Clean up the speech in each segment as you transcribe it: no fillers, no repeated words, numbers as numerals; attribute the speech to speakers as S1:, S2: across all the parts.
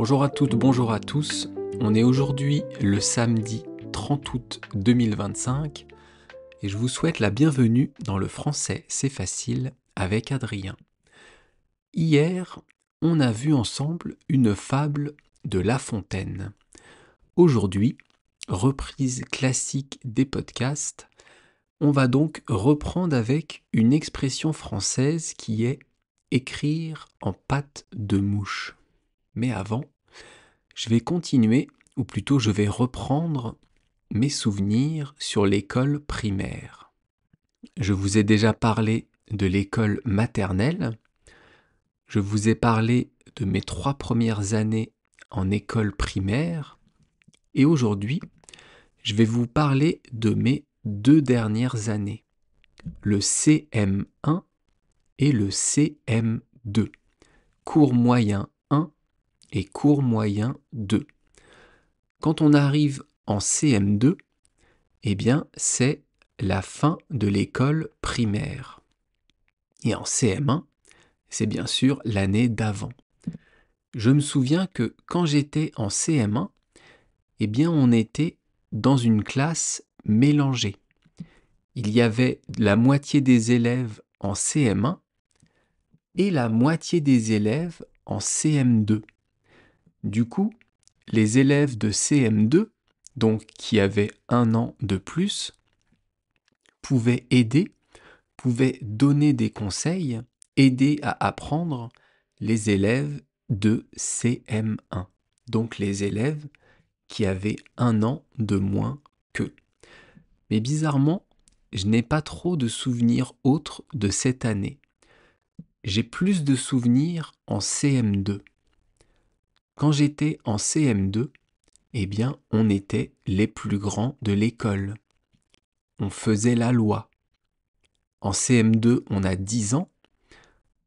S1: Bonjour à toutes, bonjour à tous. On est aujourd'hui le samedi 30 août 2025 et je vous souhaite la bienvenue dans le français c'est facile avec Adrien. Hier, on a vu ensemble une fable de La Fontaine. Aujourd'hui, reprise classique des podcasts, on va donc reprendre avec une expression française qui est écrire en pâte de mouche. Mais avant, je vais continuer, ou plutôt je vais reprendre mes souvenirs sur l'école primaire. Je vous ai déjà parlé de l'école maternelle, je vous ai parlé de mes 3 premières années en école primaire, et aujourd'hui, je vais vous parler de mes 2 dernières années, le CM1 et le CM2, cours moyen 1 et cours moyen 2. Quand on arrive en CM2, eh bien, c'est la fin de l'école primaire. Et en CM1, c'est bien sûr l'année d'avant. Je me souviens que quand j'étais en CM1, eh bien, on était dans une classe mélangée. Il y avait la moitié des élèves en CM1 et la moitié des élèves en CM2. Du coup, les élèves de CM2, donc qui avaient 1 an de plus, pouvaient aider, pouvaient donner des conseils, aider à apprendre les élèves de CM1, donc les élèves qui avaient 1 an de moins qu'eux. Mais bizarrement, je n'ai pas trop de souvenirs autres de cette année. J'ai plus de souvenirs en CM2. Quand j'étais en CM2, eh bien, on était les plus grands de l'école. On faisait la loi. En CM2, on a 10 ans.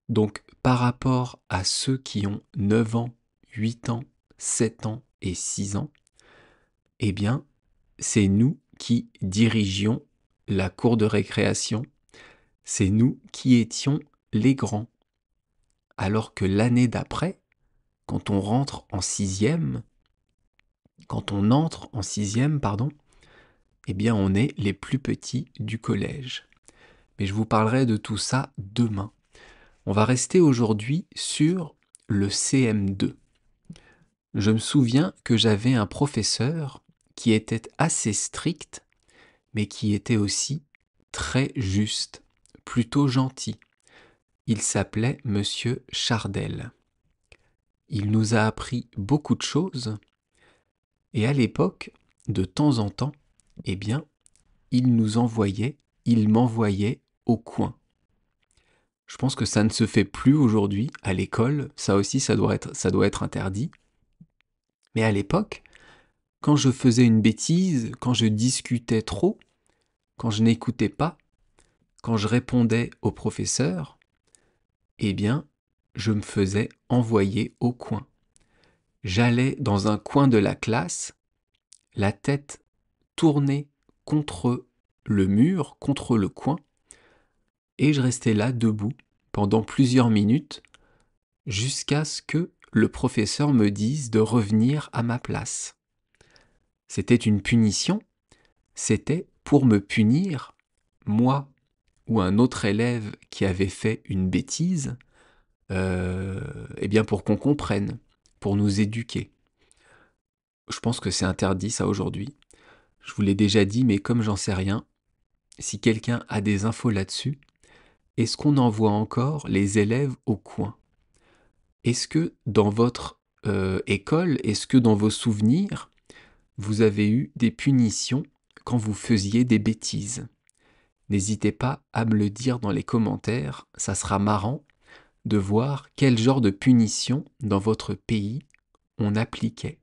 S1: Donc, par rapport à ceux qui ont 9 ans, 8 ans, 7 ans et 6 ans, eh bien, c'est nous qui dirigions la cour de récréation. C'est nous qui étions les grands. Alors que l'année d'après, quand on rentre en sixième, quand on entre en sixième, eh bien, on est les plus petits du collège. Mais je vous parlerai de tout ça demain. On va rester aujourd'hui sur le CM2. Je me souviens que j'avais un professeur qui était assez strict, mais qui était aussi très juste, plutôt gentil. Il s'appelait Monsieur Chardel. Il nous a appris beaucoup de choses, et à l'époque, de temps en temps, eh bien, il m'envoyait au coin. Je pense que ça ne se fait plus aujourd'hui à l'école, ça aussi ça doit être interdit. Mais à l'époque, quand je faisais une bêtise, quand je discutais trop, quand je n'écoutais pas, quand je répondais au professeur, eh bien, je me faisais envoyer au coin. J'allais dans un coin de la classe, la tête tournée contre le mur, contre le coin, et je restais là debout pendant plusieurs minutes jusqu'à ce que le professeur me dise de revenir à ma place. C'était une punition, c'était pour me punir, moi ou un autre élève qui avait fait une bêtise, eh bien pour qu'on comprenne, pour nous éduquer. Je pense que c'est interdit ça aujourd'hui. Je vous l'ai déjà dit, mais comme j'en sais rien, si quelqu'un a des infos là-dessus, est-ce qu'on envoie encore les élèves au coin? Est-ce que dans votre école, est-ce que dans vos souvenirs, vous avez eu des punitions quand vous faisiez des bêtises? N'hésitez pas à me le dire dans les commentaires, ça sera marrant de voir quel genre de punition dans votre pays on appliquait.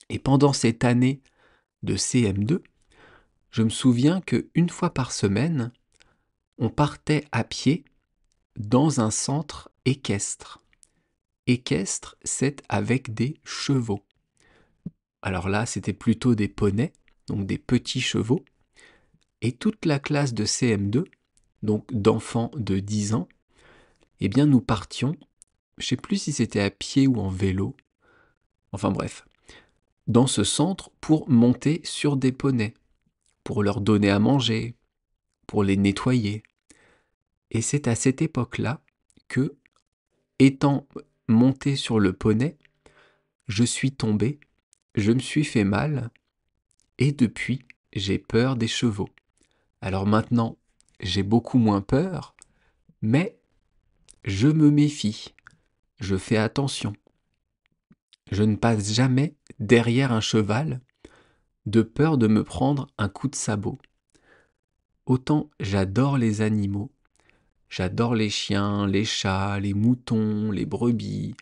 S1: Et pendant cette année de CM2, je me souviens qu'une fois par semaine, on partait à pied dans un centre équestre. Équestre, c'est avec des chevaux. Alors là, c'était plutôt des poneys, donc des petits chevaux. Et toute la classe de CM2, donc d'enfants de 10 ans, eh bien nous partions, je ne sais plus si c'était à pied ou en vélo, Enfin bref, dans ce centre pour monter sur des poneys, pour leur donner à manger, pour les nettoyer. Et c'est à cette époque-là que, étant monté sur le poney, je suis tombé, je me suis fait mal, et depuis, j'ai peur des chevaux. Alors maintenant, j'ai beaucoup moins peur, mais je me méfie, je fais attention. Je ne passe jamais derrière un cheval de peur de me prendre un coup de sabot. Autant j'adore les animaux, j'adore les chiens, les chats, les moutons, les brebis,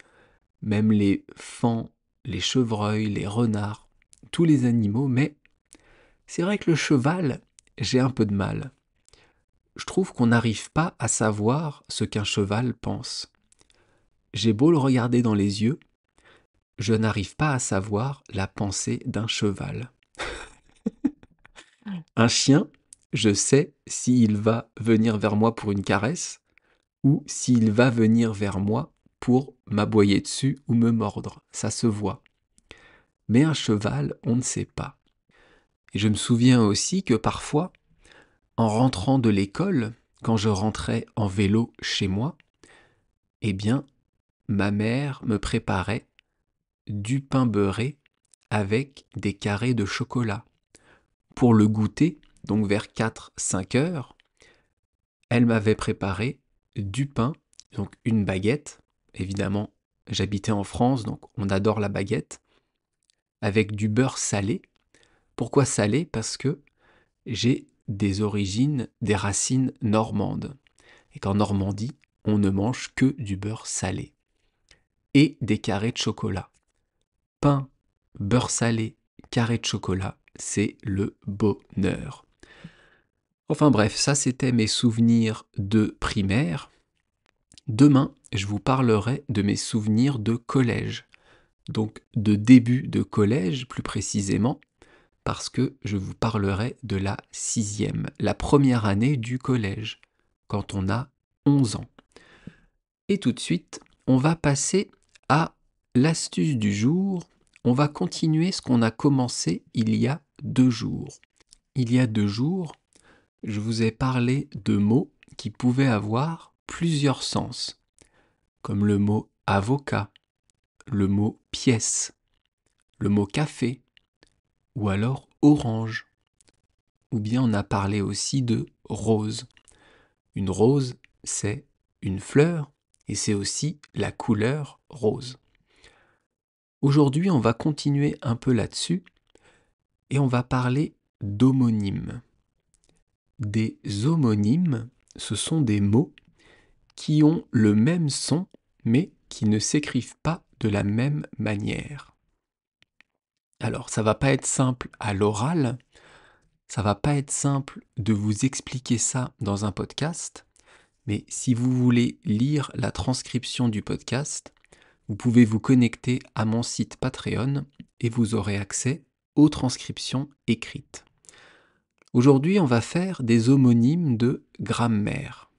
S1: même les faons, les chevreuils, les renards, tous les animaux, mais c'est vrai que le cheval, j'ai un peu de mal. Je trouve qu'on n'arrive pas à savoir ce qu'un cheval pense. J'ai beau le regarder dans les yeux, je n'arrive pas à savoir la pensée d'un cheval. Un chien, je sais s'il va venir vers moi pour une caresse ou s'il va venir vers moi pour m'aboyer dessus ou me mordre. Ça se voit. Mais un cheval, on ne sait pas. Et je me souviens aussi que parfois, en rentrant de l'école, quand je rentrais en vélo chez moi, eh bien, ma mère me préparait du pain beurré avec des carrés de chocolat. Pour le goûter, donc vers 4-5 heures, elle m'avait préparé du pain, donc une baguette. Évidemment, j'habitais en France, donc on adore la baguette, avec du beurre salé. Pourquoi salé? Parce que j'ai des origines, des racines normandes. Et qu'en Normandie, on ne mange que du beurre salé. Et des carrés de chocolat. Pain, beurre salé, carré de chocolat, c'est le bonheur. Enfin bref, ça c'était mes souvenirs de primaire. Demain, je vous parlerai de mes souvenirs de collège. Donc de début de collège plus précisément, parce que je vous parlerai de la 6e, la première année du collège, quand on a 11 ans. Et tout de suite, on va passer à l'astuce du jour. On va continuer ce qu'on a commencé il y a 2 jours. Il y a 2 jours, je vous ai parlé de mots qui pouvaient avoir plusieurs sens, comme le mot avocat, le mot pièce, le mot café, ou alors orange. Ou bien on a parlé aussi de rose. Une rose, c'est une fleur, et c'est aussi la couleur rose. Aujourd'hui, on va continuer un peu là-dessus, et on va parler d'homonymes. Des homonymes, ce sont des mots qui ont le même son, mais qui ne s'écrivent pas de la même manière. Alors, ça va pas être simple à l'oral, ça va pas être simple de vous expliquer ça dans un podcast, mais si vous voulez lire la transcription du podcast, vous pouvez vous connecter à mon site Patreon et vous aurez accès aux transcriptions écrites. Aujourd'hui, on va faire des homonymes de grammaire.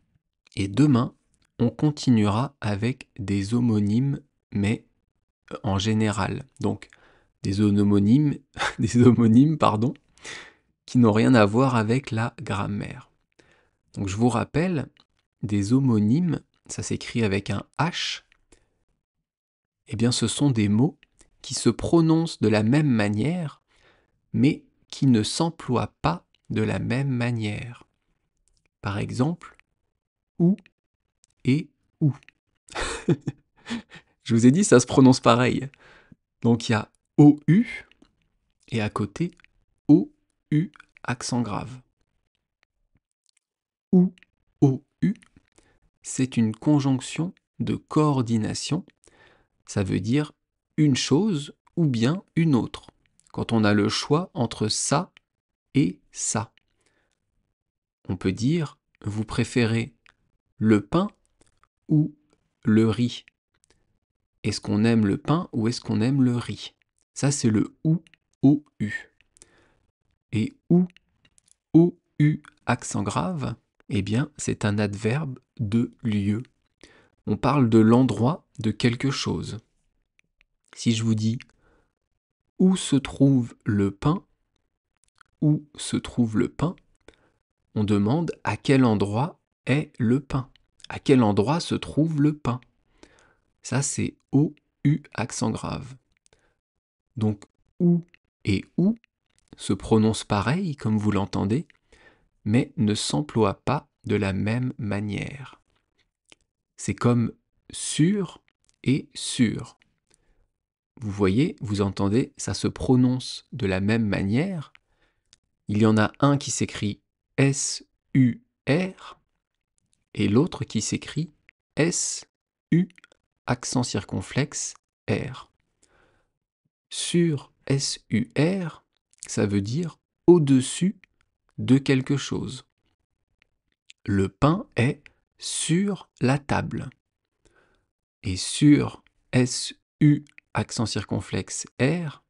S1: Et demain, on continuera avec des homonymes, mais en général. Donc, des homonymes, pardon, qui n'ont rien à voir avec la grammaire. Donc, je vous rappelle, des homonymes, ça s'écrit avec un H, eh bien, ce sont des mots qui se prononcent de la même manière, mais qui ne s'emploient pas de la même manière. Par exemple, ou et ou. Je vous ai dit, ça se prononce pareil. Donc il y a OU et à côté OU accent grave. Ou OU, c'est une conjonction de coordination. Ça veut dire une chose ou bien une autre. Quand on a le choix entre ça et ça. On peut dire, vous préférez le pain ou le riz? Est-ce qu'on aime le pain ou est-ce qu'on aime le riz? Ça, c'est le ou, OU. Et ou, OU accent grave, eh bien, c'est un adverbe de lieu. On parle de l'endroit de quelque chose. Si je vous dis où se trouve le pain, où se trouve le pain, on demande à quel endroit est le pain. À quel endroit se trouve le pain? Ça, c'est O-U accent grave. Donc, où et où se prononcent pareil, comme vous l'entendez, mais ne s'emploient pas de la même manière. C'est comme sur et sur. Vous voyez, vous entendez, ça se prononce de la même manière. Il y en a un qui s'écrit S-U-R et l'autre qui s'écrit S-U accent circonflexe R. Sur S-U-R, ça veut dire au-dessus de quelque chose. Le pain est sur la table. Et sur S-U accent circonflexe R,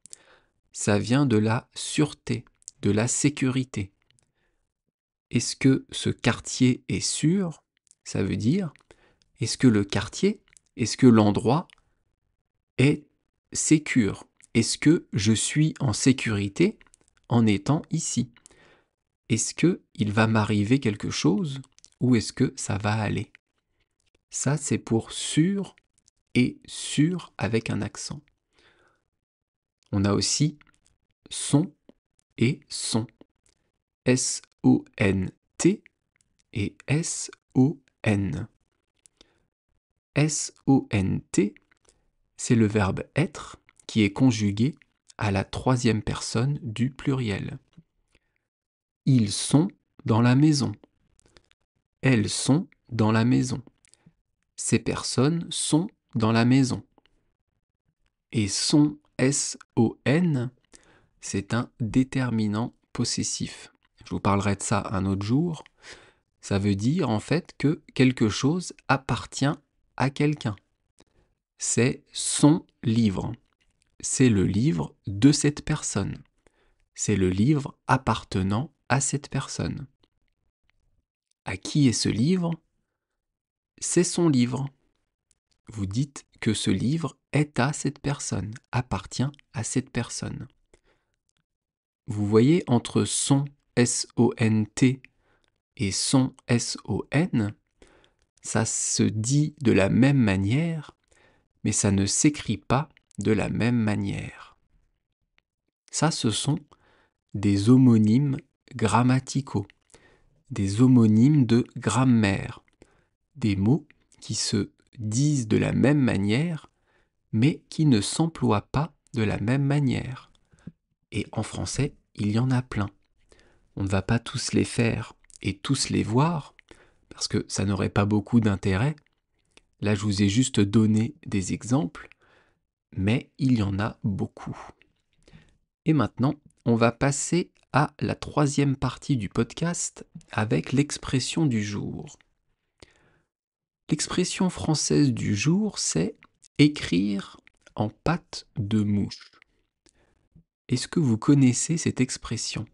S1: ça vient de la sûreté, de la sécurité. Est-ce que ce quartier est sûr? Ça veut dire, est-ce que le quartier, est-ce que l'endroit est sécure? Est-ce que je suis en sécurité en étant ici? Est-ce qu'il va m'arriver quelque chose ou est-ce que ça va aller? Ça, c'est pour sûr et sûr avec un accent. On a aussi son et son. S-O-N-T et S-O-N. S-O-N-T, c'est le verbe être qui est conjugué à la troisième personne du pluriel. Ils sont dans la maison. Elles sont dans la maison. Ces personnes sont dans la maison. Et son, S-O-N, c'est un déterminant possessif. Je vous parlerai de ça un autre jour. Ça veut dire en fait que quelque chose appartient à quelqu'un. C'est son livre. C'est le livre de cette personne. C'est le livre appartenant à cette personne. À qui est ce livre? C'est son livre. Vous dites que ce livre est à cette personne, appartient à cette personne. Vous voyez, entre son, S-O-N-T, et son, S-O-N, ça se dit de la même manière, mais ça ne s'écrit pas de la même manière. Ça, ce sont des homonymes grammaticaux, des homonymes de grammaire, des mots qui se disent de la même manière, mais qui ne s'emploient pas de la même manière. Et en français, il y en a plein. On ne va pas tous les faire et tous les voir, parce que ça n'aurait pas beaucoup d'intérêt. Là, je vous ai juste donné des exemples, mais il y en a beaucoup. Et maintenant, on va passer à la troisième partie du podcast avec l'expression du jour. L'expression française du jour, c'est écrire en pâte de mouche. Est-ce que vous connaissez cette expression?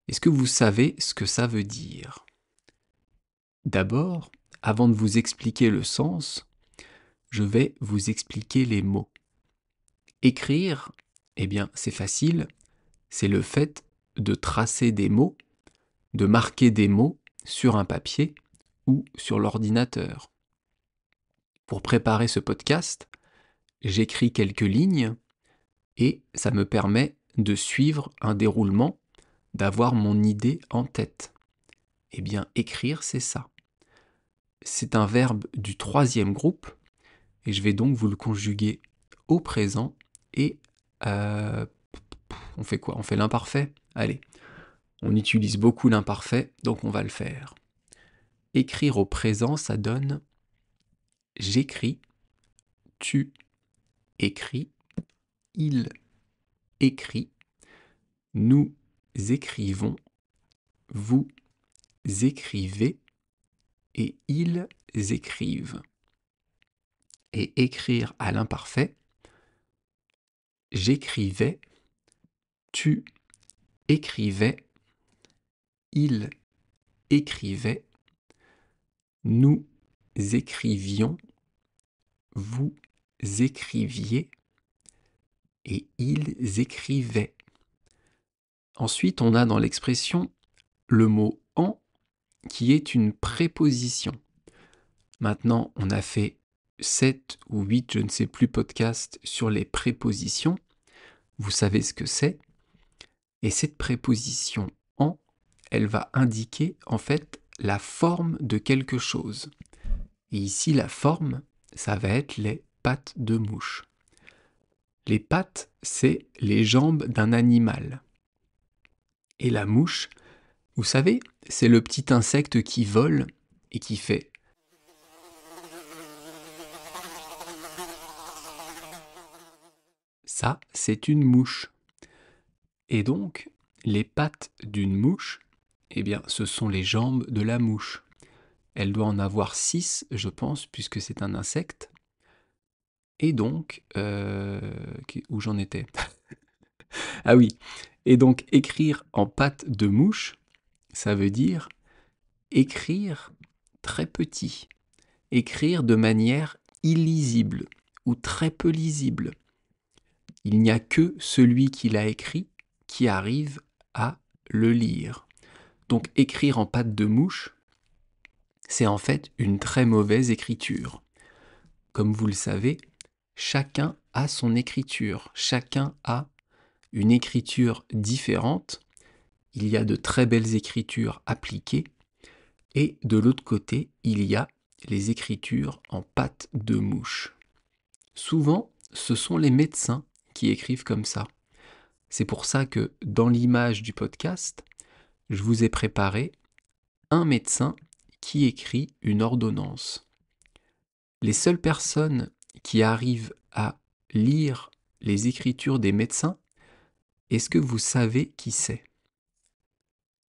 S1: Est-ce que vous savez ce que ça veut dire? D'abord, avant de vous expliquer le sens, je vais vous expliquer les mots. Écrire, eh bien, c'est facile, c'est le fait de tracer des mots, de marquer des mots sur un papier ou sur l'ordinateur. Pour préparer ce podcast, j'écris quelques lignes et ça me permet de suivre un déroulement, d'avoir mon idée en tête. Eh bien, écrire, c'est ça. C'est un verbe du troisième groupe et je vais donc vous le conjuguer au présent et on fait quoi? On fait l'imparfait? Allez, on utilise beaucoup l'imparfait, donc on va le faire. Écrire au présent, ça donne j'écris, tu écris, il écrit, nous écrivons, vous écrivez et ils écrivent. Et écrire à l'imparfait, j'écrivais, tu écrivais, il écrivait, nous écrivions, vous écriviez et ils écrivaient. Ensuite, on a dans l'expression le mot « en » qui est une préposition. Maintenant, on a fait 7 ou 8, je ne sais plus, podcasts sur les prépositions. Vous savez ce que c'est. Et cette préposition « en », elle va indiquer en fait la forme de quelque chose. Et ici, la forme, ça va être les pattes de mouche. Les pattes, c'est les jambes d'un animal. Et la mouche, vous savez, c'est le petit insecte qui vole et qui fait. Ça, c'est une mouche. Et donc, les pattes d'une mouche, eh bien, ce sont les jambes de la mouche. Elle doit en avoir 6, je pense, puisque c'est un insecte. Et donc, où j'en étais? Ah oui, et donc écrire en pattes de mouche, ça veut dire écrire très petit, écrire de manière illisible ou très peu lisible. Il n'y a que celui qui l'a écrit qui arrive à le lire. Donc écrire en pattes de mouche, c'est en fait une très mauvaise écriture. Comme vous le savez, chacun a son écriture, chacun a une écriture différente. Il y a de très belles écritures appliquées et de l'autre côté, il y a les écritures en pattes de mouche. Souvent, ce sont les médecins qui écrivent comme ça. C'est pour ça que dans l'image du podcast, je vous ai préparé un médecin qui écrit une ordonnance. Les seules personnes qui arrivent à lire les écritures des médecins, est-ce que vous savez qui c'est?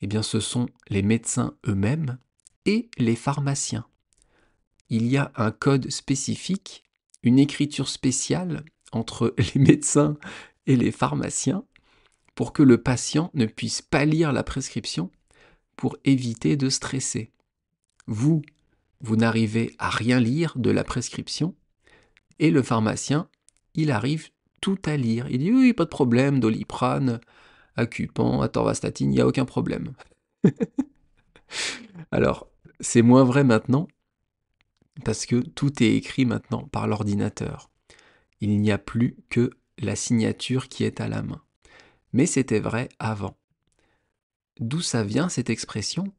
S1: Eh bien, ce sont les médecins eux-mêmes et les pharmaciens. Il y a un code spécifique, une écriture spéciale entre les médecins et les pharmaciens pour que le patient ne puisse pas lire la prescription pour éviter de stresser. Vous n'arrivez à rien lire de la prescription et le pharmacien, il arrive tout à lire. Il dit oui, pas de problème, Doliprane, Acupan, Atorvastatin, il n'y a aucun problème. Alors, c'est moins vrai maintenant parce que tout est écrit maintenant par l'ordinateur. Il n'y a plus que la signature qui est à la main. Mais c'était vrai avant. D'où ça vient cette expression?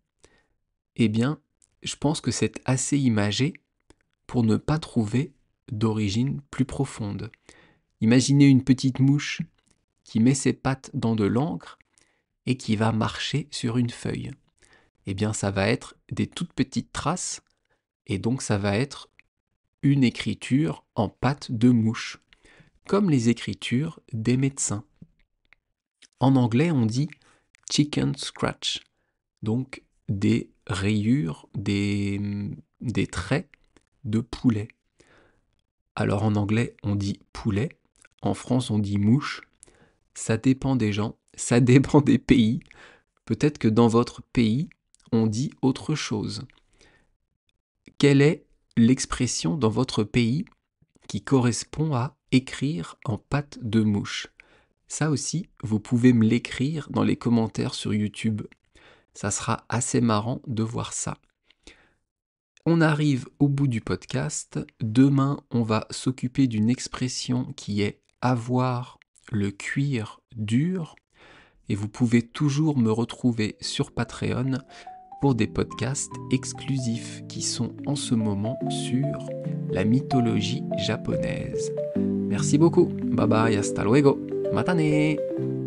S1: Eh bien, je pense que c'est assez imagé pour ne pas trouver d'origine plus profonde. Imaginez une petite mouche qui met ses pattes dans de l'encre et qui va marcher sur une feuille. Eh bien, ça va être des toutes petites traces et donc ça va être une écriture en pattes de mouche, comme les écritures des médecins. En anglais, on dit chicken scratch, donc des rayures, des traits de poulet. Alors en anglais, on dit poulet, en France, on dit mouche. Ça dépend des gens, ça dépend des pays. Peut-être que dans votre pays, on dit autre chose. Quelle est l'expression dans votre pays qui correspond à écrire en pattes de mouche? Ça aussi, vous pouvez me l'écrire dans les commentaires sur YouTube. Ça sera assez marrant de voir ça. On arrive au bout du podcast. Demain, on va s'occuper d'une expression qui est avoir le cuir dur. Et vous pouvez toujours me retrouver sur Patreon pour des podcasts exclusifs qui sont en ce moment sur la mythologie japonaise. Merci beaucoup. Bye bye, hasta luego. Matane.